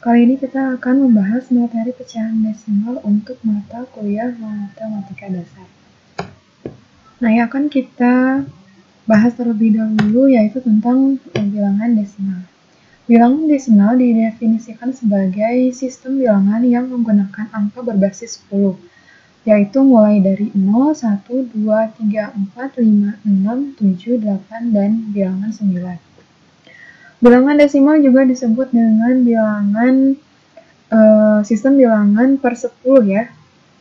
Kali ini kita akan membahas materi pecahan desimal untuk mata kuliah matematika dasar. Nah, yang akan kita bahas terlebih dahulu yaitu tentang bilangan desimal. Bilangan desimal didefinisikan sebagai sistem bilangan yang menggunakan angka berbasis 10, yaitu mulai dari 0, 1, 2, 3, 4, 5, 6, 7, 8, dan bilangan 9. Bilangan desimal juga disebut dengan sistem bilangan per 10 ya.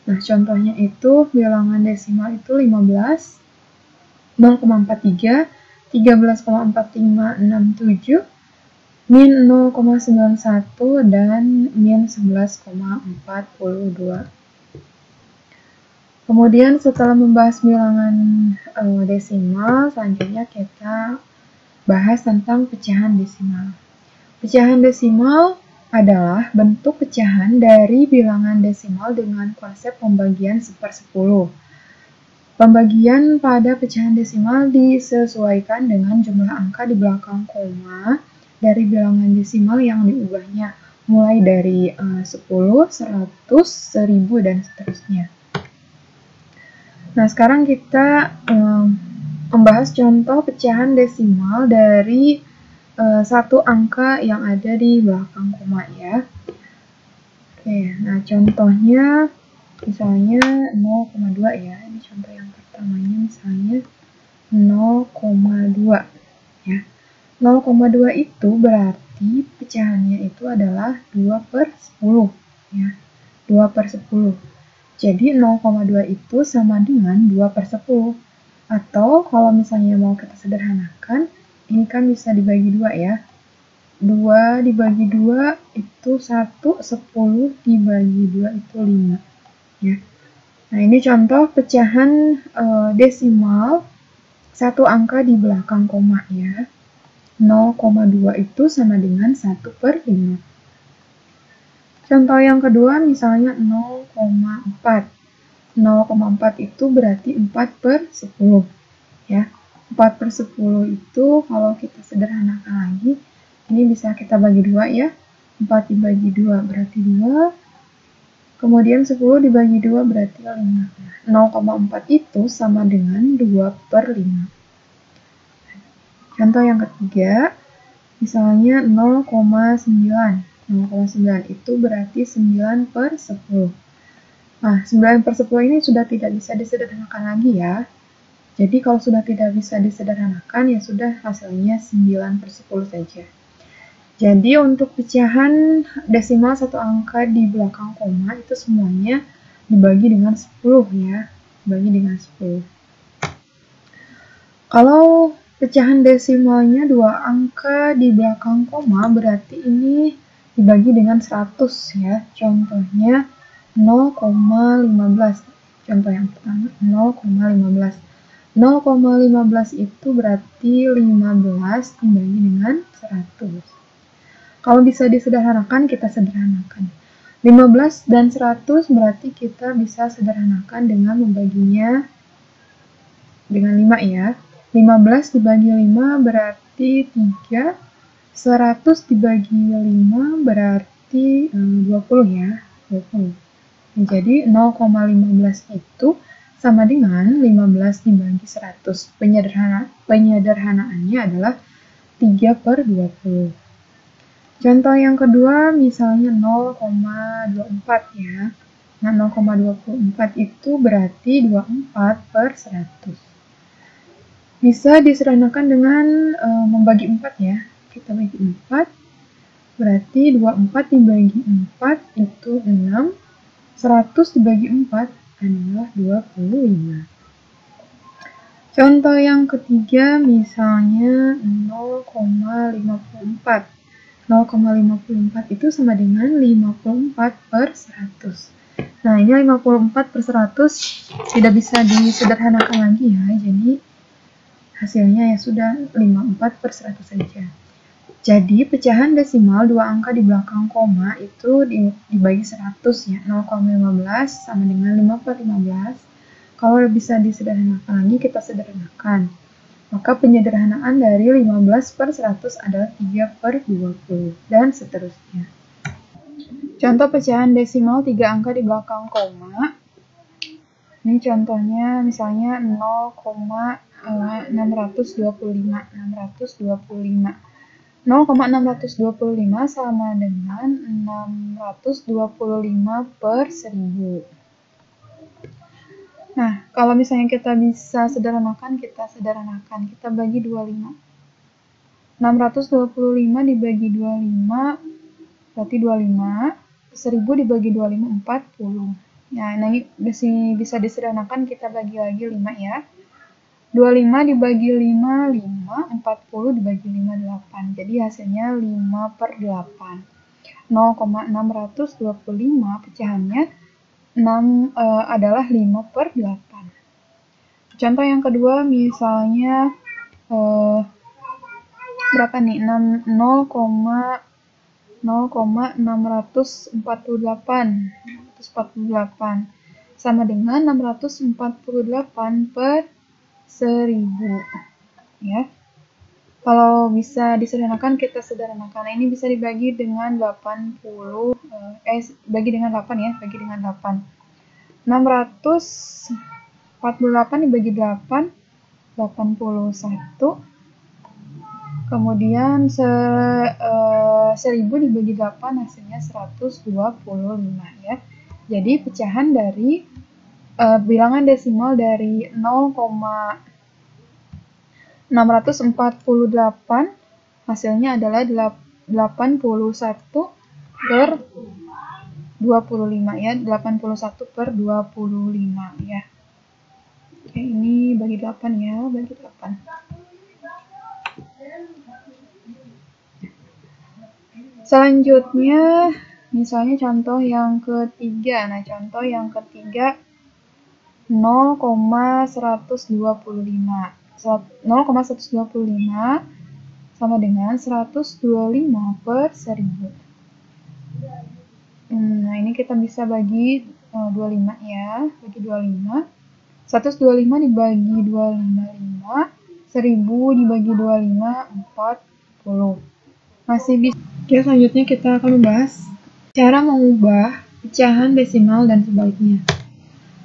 Nah, contohnya itu bilangan desimal itu 15, 0,43, 13,4567, min 0,91, dan min 11,42. Kemudian setelah membahas bilangan desimal, selanjutnya kita bahas tentang pecahan desimal. Pecahan desimal adalah bentuk pecahan dari bilangan desimal dengan konsep pembagian 1/10. Pembagian pada pecahan desimal disesuaikan dengan jumlah angka di belakang koma dari bilangan desimal yang diubahnya, mulai dari 10, 100, 1000, dan seterusnya. Nah, sekarang kita membahas contoh pecahan desimal dari satu angka yang ada di belakang koma ya. Oke, nah contohnya misalnya 0,2 ya. Ini contoh yang pertamanya misalnya 0,2 ya. 0,2 itu berarti pecahannya itu adalah 2/10 ya. 2/10. Jadi 0,2 itu sama dengan 2/10. Atau kalau misalnya mau kita sederhanakan, ini kan bisa dibagi 2 ya. 2 dibagi 2 itu 1, 10 dibagi 2 itu 5 ya. Nah, ini contoh pecahan desimal satu angka di belakang koma ya. 0,2 itu sama dengan 1/5. Contoh yang kedua misalnya 0,4. 0,4 itu berarti 4/10 ya. 4/10 itu kalau kita sederhanakan lagi, ini bisa kita bagi 2 ya. 4 dibagi 2 berarti 2. Kemudian 10 dibagi 2 berarti 5. 0,4 itu sama dengan 2/5. Contoh yang ketiga, misalnya 0,9. 0,9 itu berarti 9/10. Nah, 9/10 ini sudah tidak bisa disederhanakan lagi ya. Jadi kalau sudah tidak bisa disederhanakan, ya sudah hasilnya 9/10 saja. Jadi untuk pecahan desimal satu angka di belakang koma itu semuanya dibagi dengan 10 ya. Dibagi dengan 10. Kalau pecahan desimalnya dua angka di belakang koma, berarti ini dibagi dengan 100 ya. Contohnya 0,15. Contoh yang pertama 0,15. 0,15 itu berarti 15 dibagi dengan 100. Kalau bisa disederhanakan, kita sederhanakan. 15 dan 100 berarti kita bisa sederhanakan dengan membaginya dengan 5 ya. 15 dibagi 5 berarti 3. 100 dibagi 5 berarti 20 ya. 20. Jadi 0,15 itu sama dengan 15 dibagi 100. Penyederhanaannya adalah 3/20. Contoh yang kedua misalnya 0,24 ya. Nah, 0,24 itu berarti 24/100. Bisa disederhanakan dengan membagi 4 ya. Kita bagi 4, berarti 24 dibagi 4 itu 6. 100 dibagi 4 adalah 25. Contoh yang ketiga misalnya 0,54. 0,54 itu sama dengan 54/100. Nah, ini 54/100 tidak bisa disederhanakan lagi ya. Jadi hasilnya ya sudah 54/100 saja. Jadi pecahan desimal dua angka di belakang koma itu dibagi 100 ya. 0,15 sama dengan 5/15. Kalau bisa disederhanakan lagi, kita sederhanakan. Maka penyederhanaan dari 15/100 adalah 3/20 dan seterusnya. Contoh pecahan desimal 3 angka di belakang koma. Ini contohnya misalnya 0,625. 0,625 sama dengan 625 per 1000. Nah, kalau misalnya kita bisa sederhanakan, kita bagi 25. 625 dibagi 25, berarti 25. 1000 dibagi 25, 40. Nah, ini bisa disederhanakan, kita bagi lagi 5 ya. 25 dibagi 5, 5. 40 dibagi 5, 8. Jadi hasilnya 5 per 8. 0,625 pecahannya adalah 5 per 8. Contoh yang kedua misalnya berapa nih? 0,648 sama dengan 648 per 1000 ya. Kalau bisa disederhanakan, kita sederhanakan. Ini bisa dibagi dengan 80, bagi dengan 8 ya, bagi dengan 8. 648 dibagi 8, 81. Kemudian 1000 dibagi 8 hasilnya 125 ya. Jadi pecahan dari bilangan desimal dari 0,648 hasilnya adalah 81 per 25 ya, 81 per 25 ya. Oke, ini bagi 8 ya, bagi 8. Selanjutnya, misalnya contoh yang ketiga. Nah, contoh yang ketiga 0,125. 0,125 sama dengan 125 per 1000. Nah, ini kita bisa bagi 25 ya, bagi 25. 125 dibagi 255, 1000 dibagi 25, 40. Masih bisa. Oke, selanjutnya kita akan membahas cara mengubah pecahan desimal dan sebaliknya.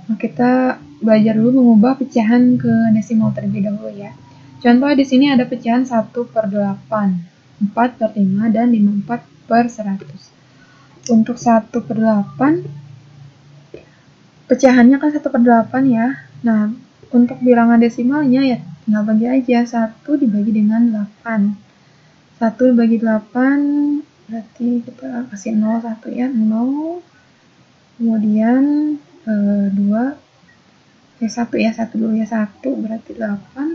Nah, kita belajar dulu mengubah pecahan ke desimal terlebih dahulu ya. Contoh di sini ada pecahan 1 per 8, 4 per 5, dan 54 per 100. Untuk 1 per 8, pecahannya kan 1 per 8 ya. Nah, untuk bilangan desimalnya ya tinggal bagi aja. 1 dibagi dengan 8. 1 dibagi 8, berarti kita kasih 0, 1 ya, 0. Kemudian 2, 1 ya, 1 dulu ya, 1 berarti 8.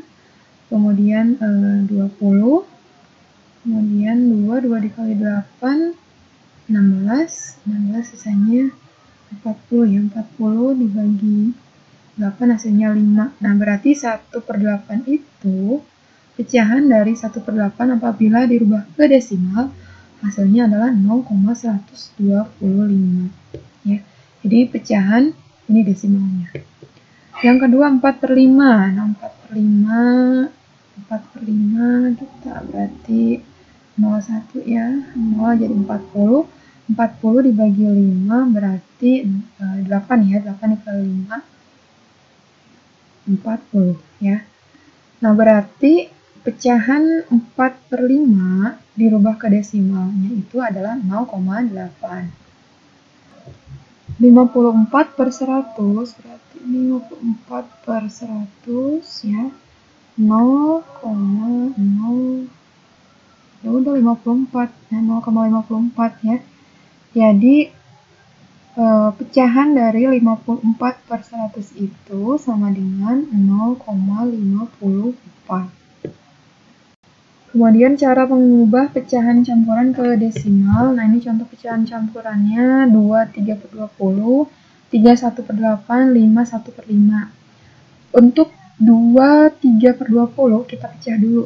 Kemudian 20. Kemudian 2 dikali 8, 16. 16 sisanya 40 ya, 40 dibagi 8 hasilnya 5. Nah, berarti 1 per 8 itu pecahan dari 1 per 8 apabila dirubah ke desimal hasilnya adalah 0,125 ya. Jadi pecahan ini desimalnya. Yang kedua 4 per 5. Nah, 4 per 5 kita berarti 01 ya, 0 jadi 40. 40 dibagi 5 berarti 8 ya, 8 dikali 5, 40 ya. Nah, berarti pecahan 4 per 5 dirubah ke desimalnya itu adalah 0,8. 54 per 100 berarti 54 per 100 ya, 0,0, ya udah 54 ya, 0,54 ya. Jadi pecahan dari 54 per 100 itu sama dengan 0,54. Kemudian cara mengubah pecahan campuran ke desimal. Nah, ini contoh pecahan campurannya 2, 3 per 20, 3, 1 per 8, 5, 1 per 5. Untuk 2, 3 per 20 kita pecah dulu.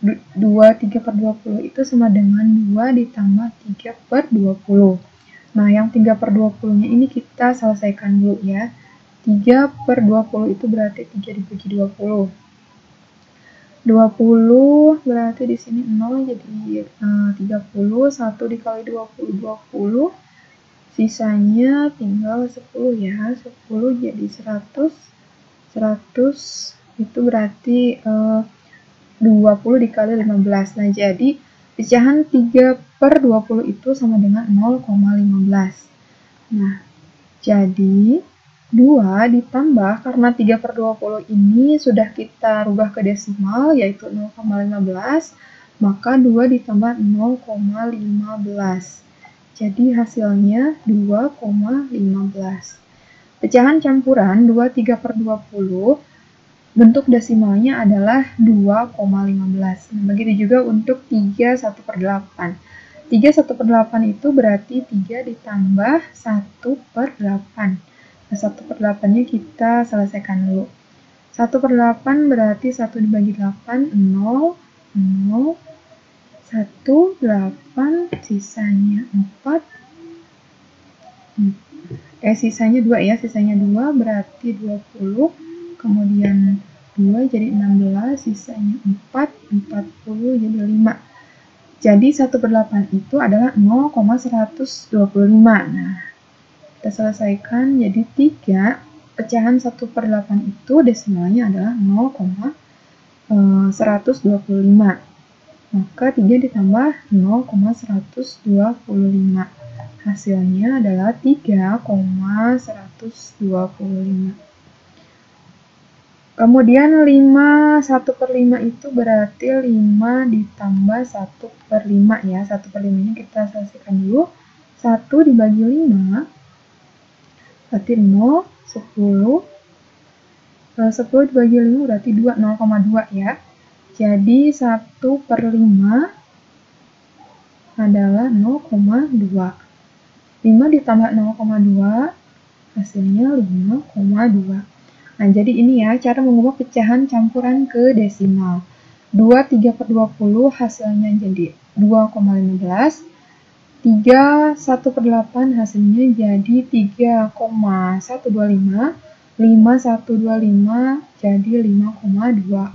2, 3 per 20 itu sama dengan 2 ditambah 3 per 20. Nah, yang 3 per 20-nya ini kita selesaikan dulu ya. 3 per 20 itu berarti 3 dibagi 20. 20 berarti di sini 0 jadi 30, 1 dikali 20, 20. sisanya tinggal 10 ya. 10 jadi 100. 100 itu berarti 20 dikali 15. Nah, jadi pecahan 3/20 itu sama dengan 0,15. Nah, jadi 2 ditambah, karena 3/20 ini sudah kita rubah ke desimal, yaitu 0,15, maka 2 ditambah 0,15. Jadi hasilnya 2,15. Pecahan campuran 23/20, bentuk desimalnya adalah 2,15. Nah, begitu juga untuk 3/1/8. 3/1/8 itu berarti 3 ditambah 1/8. Nah, 1/8-nya kita selesaikan dulu. 1/8 berarti 1 dibagi 8, 0, 0, 1, 8, sisanya 4. Sisanya 2 ya, sisanya 2 berarti 20, kemudian 2 jadi 16, sisanya 4, 40 jadi 5. Jadi 1/8 itu adalah 0,125. Nah, kita selesaikan jadi 3, pecahan 1/8 itu desimalnya adalah 0,125. Maka 3 ditambah 0,125. Hasilnya adalah 3,125. Kemudian 1/5 itu berarti 5 ditambah 1/5 ya. 1/5-nya kita selesaikan dulu. 1 dibagi 5 berarti 0, 10. 10 dibagi 5 berarti 2, 0,2 ya. Jadi 1/5 adalah 0,2. 5 ditambah 0,2 hasilnya 5,2. Nah, jadi ini ya cara mengubah pecahan campuran ke desimal. 23/20 hasilnya jadi 2,15. 3/1/8 hasilnya jadi 3,125. 5/125 jadi 5,2.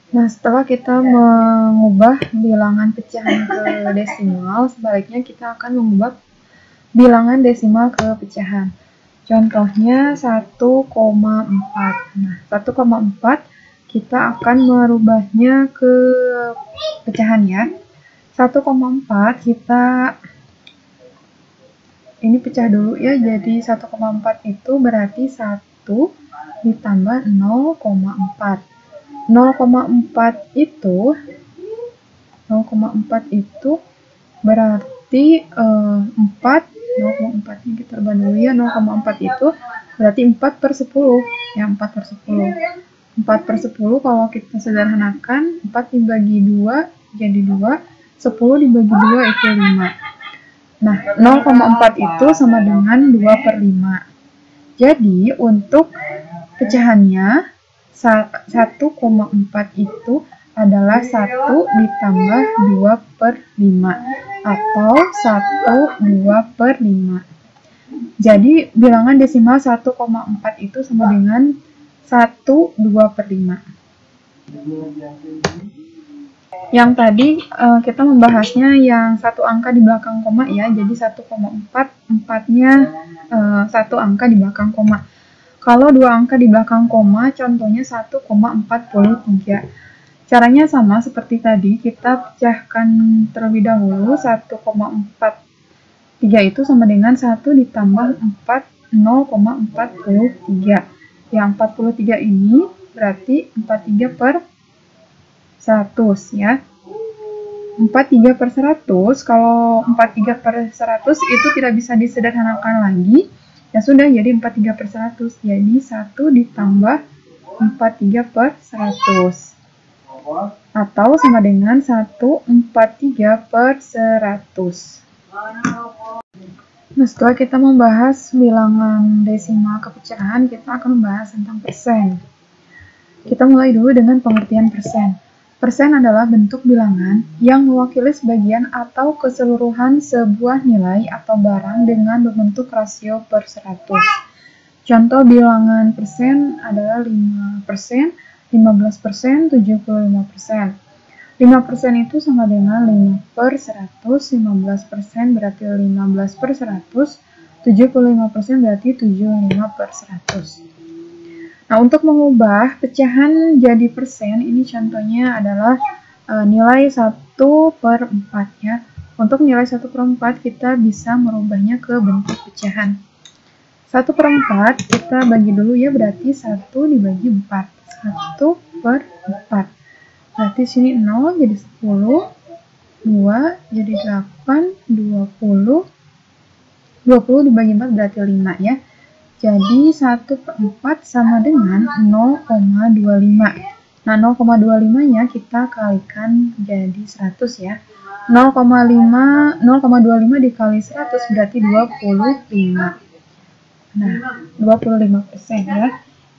Nah, setelah kita mengubah bilangan pecahan ke desimal, sebaliknya kita akan mengubah bilangan desimal ke pecahan. Contohnya 1,4. Nah, 1,4 kita akan merubahnya ke pecahan ya. 1,4 kita ini pecah dulu ya. Jadi 1,4 itu berarti 1 ditambah 0,4. 0,4 itu berarti 4, 0,4-nya kita rubah dulu ya. 0,4 itu berarti 4/10 ya, 4/10. 4/10 kalau kita sederhanakan, 4 dibagi 2 jadi 2, 10 dibagi 2 itu 5. Nah, 0,4 itu sama dengan 2/5. Jadi untuk pecahannya 1,4 itu adalah 1 ditambah 2/5 atau 1/2/5. Jadi bilangan desimal 1,4 itu sama dengan 1/2/5. Yang tadi kita membahasnya yang satu angka di belakang koma ya. Jadi 1,4, 4-nya satu angka di belakang koma. Kalau dua angka di belakang koma, contohnya 1,43. Caranya sama seperti tadi, kita pecahkan terlebih dahulu. 1,43 itu sama dengan 1 ditambah 4, 0,43. Yang 43 ini berarti 43/100 ya. 43/100, kalau 43/100 itu tidak bisa disederhanakan lagi. Ya sudah, jadi 43/100. Jadi 1 ditambah 43/100. Atau sama dengan 1/43/100. Nah, setelah kita membahas bilangan desimal ke pecahan, kita akan membahas tentang persen. Kita mulai dulu dengan pengertian persen. Persen adalah bentuk bilangan yang mewakili sebagian atau keseluruhan sebuah nilai atau barang dengan berbentuk rasio per 100. Contoh bilangan persen adalah 5%, 15%, 75%. 5% itu sama dengan 5 per 100, 15% berarti 15 per 100, 75% berarti 75 per 100. Nah, untuk mengubah pecahan jadi persen, ini contohnya adalah nilai 1 per 4 ya. Untuk nilai 1 per 4 kita bisa merubahnya ke bentuk pecahan. 1 per 4 kita bagi dulu ya, berarti 1 dibagi 4. 1 per 4. Berarti sini 0 jadi 10, 2 jadi 8, 20. 20 dibagi 4 berarti 5 ya. Jadi 1 per 4 sama dengan 0,25. Nah, 0,25-nya kita kalikan jadi 100 ya. 0,25 dikali 100 berarti 25. Nah, 25% ya.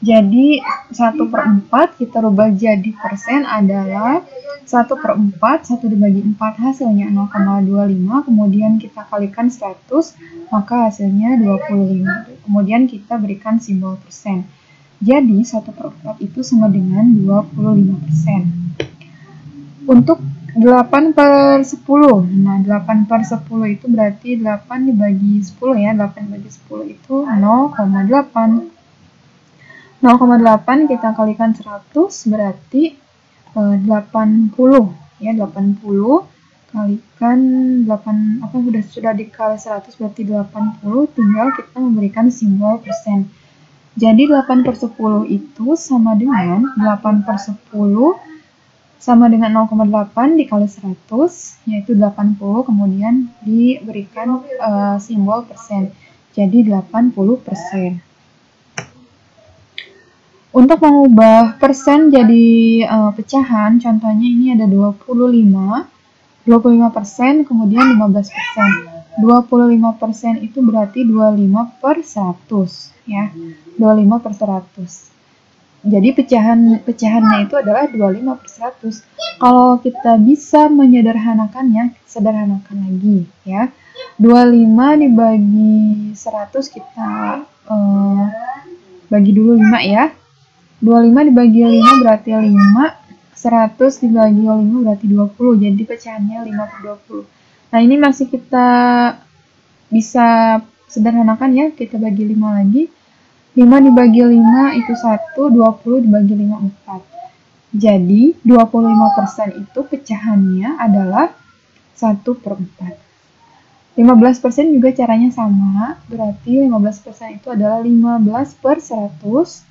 Jadi 1 per 4 kita rubah jadi persen adalah 1 per 4, 1 dibagi 4 hasilnya 0,25, kemudian kita kalikan 100, maka hasilnya 25. Kemudian kita berikan simbol persen. Jadi 1 per 4 itu sama dengan 25%. Untuk 8 per 10, nah 8 per 10 itu berarti 8 dibagi 10 ya, 8 dibagi 10 itu 0,8. 0,8 kita kalikan 100 berarti 80 ya, 80 kalikan 8 sudah dikali 100 berarti 80, tinggal kita memberikan simbol persen. Jadi 8 per 10 itu sama dengan 8 per 10 sama dengan 0,8 dikali 100 yaitu 80, kemudian diberikan simbol persen. Jadi 80%. Untuk mengubah persen jadi pecahan, contohnya ini ada 25%, kemudian 15%. 25% itu berarti 25 per 100, ya. 25 per 100. Jadi pecahannya itu adalah 25 per 100. Kalau kita bisa menyederhanakannya, sederhanakan lagi, ya. 25 dibagi 100 kita bagi dulu 5 ya. 25 dibagi 5 berarti 5, 100 dibagi 5 berarti 20, jadi pecahannya 5 per 20. Nah, ini masih kita bisa sederhanakan ya, kita bagi 5 lagi. 5 dibagi 5 itu 1, 20 dibagi 5, 4. Jadi, 25% itu pecahannya adalah 1 per 4. 15% juga caranya sama, berarti 15% itu adalah 15 per 100.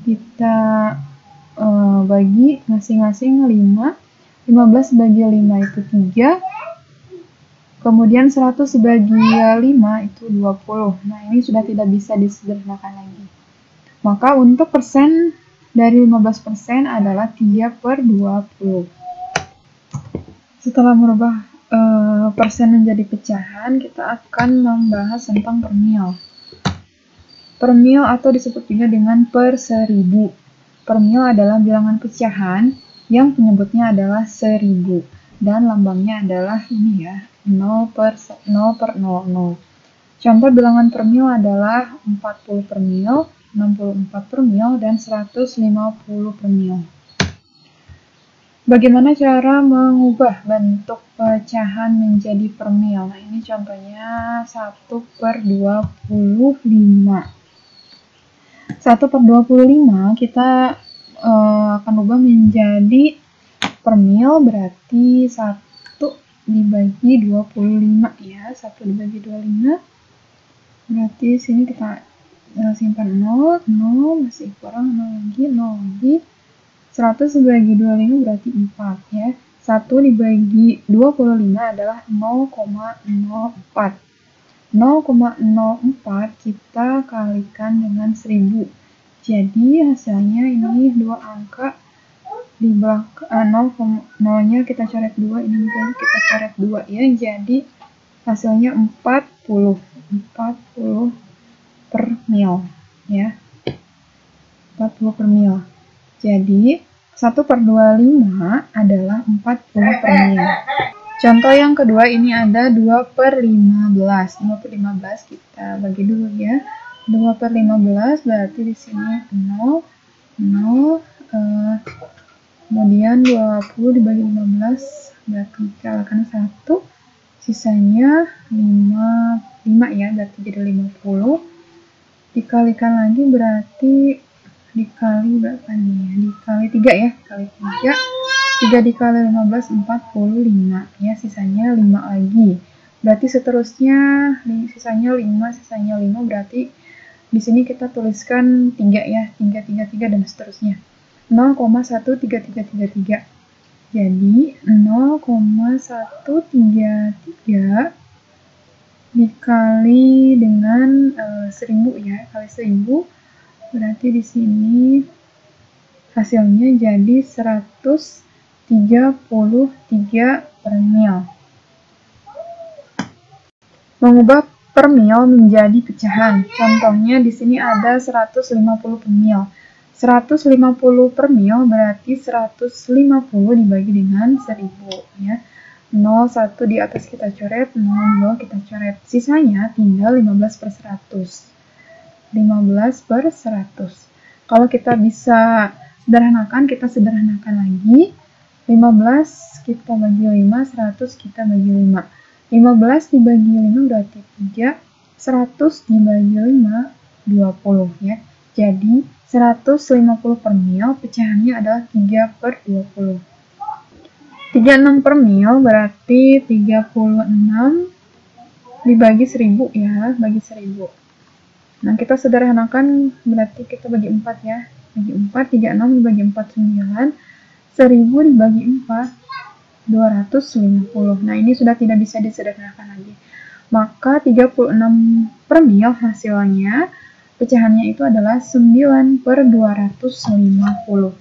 Kita bagi masing-masing 5. 15 bagi 5 itu 3. Kemudian 100 dibagi 5 itu 20. Nah, ini sudah tidak bisa disederhanakan lagi. Maka untuk persen dari 15% adalah 3 per 20. Setelah merubah persen menjadi pecahan, kita akan membahas tentang per mil. Per mil atau disebut juga dengan per 1000. Per mil adalah bilangan pecahan yang penyebutnya adalah 1000 dan lambangnya adalah ini ya, 0 per 00. Contoh bilangan per mil adalah 40 per mil, 64 per mil, dan 150 per mil. Bagaimana cara mengubah bentuk pecahan menjadi per mil? Nah, ini contohnya 1 per 25. 1 per 25 kita akan ubah menjadi per mil, berarti 1 dibagi 25 ya, 1 dibagi 25 berarti sini kita simpan 0, masih kurang 0 lagi, 100 dibagi 25 berarti 4 ya, 1 dibagi 25 adalah 0,04. 0,04 kita kalikan dengan 1000. Jadi hasilnya ini dua angka di belakang 0,0-nya kita coret 2, ini juga kita coret 2 ya. Jadi hasilnya 40 per mil ya. 40 per mil. Jadi 1 per 25 adalah 40 per mil. Contoh yang kedua ini ada 2 per 15. 2 per 15 kita bagi dulu ya. 2 per 15 berarti di sini 0, Kemudian 20 dibagi 15 berarti dikalahkan 1. Sisanya 5 ya, berarti jadi 50. Dikalikan lagi berarti dikali berapa nih? Dikali 3 ya, dikali 3. 3 dikali 15, 45 ya, sisanya 5 lagi. Berarti seterusnya sisanya 5, berarti di sini kita tuliskan 3 ya, 3, 3, 3 dan seterusnya. 0,13333. Jadi 0,133 dikali dengan 1000 ya, kali 1000 berarti di sini hasilnya jadi 133 per mil. Mengubah per mil menjadi pecahan. Contohnya di sini ada 150 per mil. 150 per mil berarti 150 dibagi dengan 1000 ya. 01 di atas kita coret, 0 di bawah kita coret. Sisanya tinggal 15 per 100. 15 per 100. Kalau kita bisa sederhanakan, kita sederhanakan lagi. 15 kita bagi 5, 100 kita bagi 5. 15 dibagi 5 berarti 3. 100 dibagi 5, 20 ya. Jadi 150 per mil, pecahannya adalah 3 per 20. 36 per mil berarti 36 dibagi 1000 ya, bagi 1000. Nah, kita sederhanakan berarti kita bagi 4 ya. Bagi 4, 36 dibagi 4, 9. 1000 dibagi 4, 250. Nah, ini sudah tidak bisa disederhanakan lagi. Maka 36 per mil hasilnya, pecahannya itu adalah 9 per 250.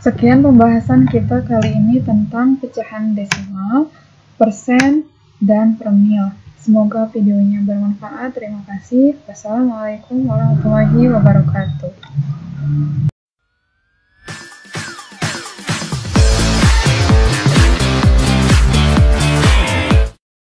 Sekian pembahasan kita kali ini tentang pecahan desimal, persen, dan per mil. Semoga videonya bermanfaat. Terima kasih. Wassalamualaikum warahmatullahi wabarakatuh.